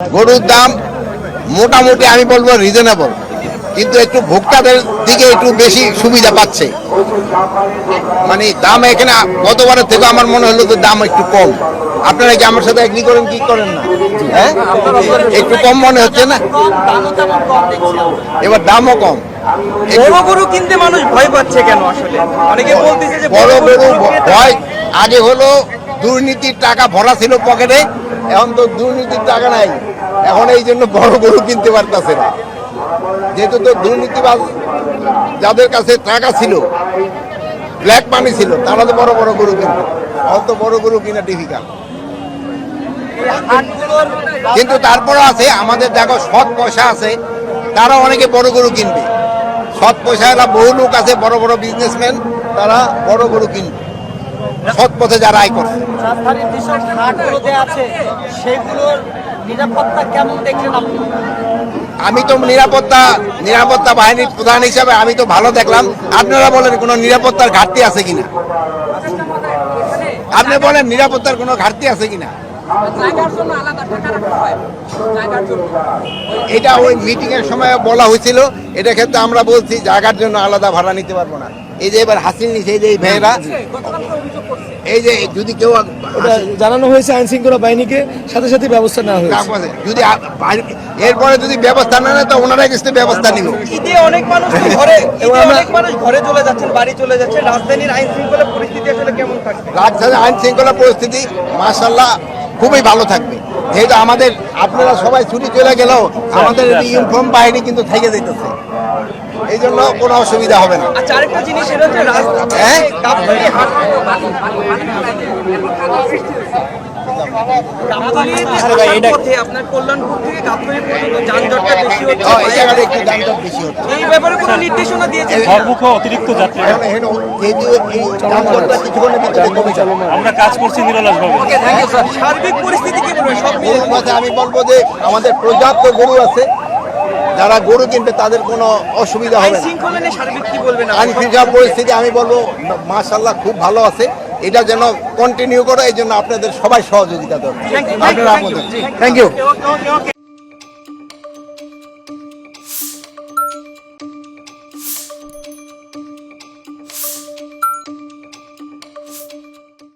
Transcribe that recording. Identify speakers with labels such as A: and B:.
A: গরুর দাম মোটামুটি আমি বলবো রিজনেবল, কিন্তু একটু ভোক্তাদের দিকে একটু বেশি সুবিধা পাচ্ছে। মানে দাম এখানে গতবারের থেকে আমার মনে হলো যে দাম একটু কম। আপনারা কি আমার সাথে এগ্রি করেন কি করেন না? হ্যাঁ, একটু কম মনে হচ্ছে না? এবার দামও কম।
B: বড় গরু কিনতে মানুষ ভয় পাচ্ছে কেন? আসলে অনেকে বলতেছে যে
A: বড় গরু ভয় আগে হলো দুর্নীতির টাকা ভরা ছিল পকেটে, এখন তো দুর্নীতির টাকা নাই, এখন এই জন্য বড় গরু কিনতে পারতেছে না। যেহেতু তো দুর্নীতিবাজ যাদের কাছে টাকা ছিল, ব্ল্যাক মানি ছিল, তারা তো বড় বড় গরু কিনতো। অত বড় গরু কিনা ডিফিকাল্ট। কিন্তু তারপরে আছে আমাদের দেখো সৎ পয়সা আছে, তারা অনেকে বড় গরু কিনবে। সৎ পয়সা এরা বহু লোক আছে, বড় বড় বিজনেসম্যান, তারা বড় গরু কিনবে সৎ পথে যারা আয় করে।
C: রাজধানীর যেসব হাটগুলোতে আছে সেগুলোর নিরাপত্তা কেমন দেখলেন আপনি?
A: আমি তো নিরাপত্তা বাহিনীর প্রধান হিসাবে আমি তো ভালো দেখলাম। আপনারা বলেন কোনো নিরাপত্তার ঘাটতি আছে কিনা? আপনি বলেন নিরাপত্তার কোনো ঘাটতি আছে কিনা? এটা ওই মিটিং এর সময় বলা হয়েছিল, এটা ক্ষেত্রে আমরা বলছি জায়গার জন্য আলাদা ভাড়া নিতে পারবো না। এই যে এবার হাসিল নিছে, এই যে এই ভাইয়েরা, এই যে যদি কেউ
D: জানানো হয়েছে আইন শৃঙ্খলা বাহিনীকে, সাথে সাথে ব্যবস্থা নেওয়া হয়েছে।
A: যদি এরপরে যদি ব্যবস্থা না নেয় তো ওনারাই কিছু ব্যবস্থা নিল।
B: ঈদে অনেক মানুষ ঘরে চলে যাচ্ছেন, বাড়ি চলে যাচ্ছেন। রাজধানীর আইন শৃঙ্খলা পরিস্থিতি আসলে কেমন থাকবে?
A: রাজধানীর আইন শৃঙ্খলা পরিস্থিতি মাশাআল্লাহ খুবই ভালো থাকবে। যেহেতু আমাদের আপনারা সবাই ছুটি চলে গেলেও আমাদের ইউনিফর্ম বাহিনী কিন্তু থেকে যেতেছে, এই জন্য কোনো অসুবিধা হবে না।
B: আচ্ছা, আরেকটা জিনিস সেটা হচ্ছে
A: হ্যাঁ?
B: আপনার কল্যাণপুর থেকে গাবতলী পর্যন্ত যানজটটা বেশি হচ্ছে,
A: এই জায়গাটা একটু দামটা বেশি হচ্ছে।
B: এই ব্যাপারে কোনো নির্দেশনা দিয়েছে?
E: অতিরিক্ত যাত্রী
A: যেহেতু এই যানজটটা কিছুক্ষণের ভিতরে কমে যাবে।
E: আমরা কাজ করছি নিরলসভাবে।
B: সার্বিক পরিস্থিতি কি বলবেন? সব মিলিয়ে
A: গরুর কথা আমি বলবো যে আমাদের পর্যাপ্ত গরু আছে, যারা গরু কিনবে তাদের কোনো অসুবিধা
B: আইন
A: হবে না।
B: শৃঙ্খলা নিয়ে সার্বিক কি বলবেন?
A: আইন শৃঙ্খলা পরিস্থিতি আমি বলবো মাশাআল্লাহ খুব ভালো আছে। এটা যেন কন্টিনিউ করো, এই জন্য আপনাদের সবাই সহযোগিতা দরকার।
B: Thank you.
A: আপনারা আমাদের থ্যাংক ইউ।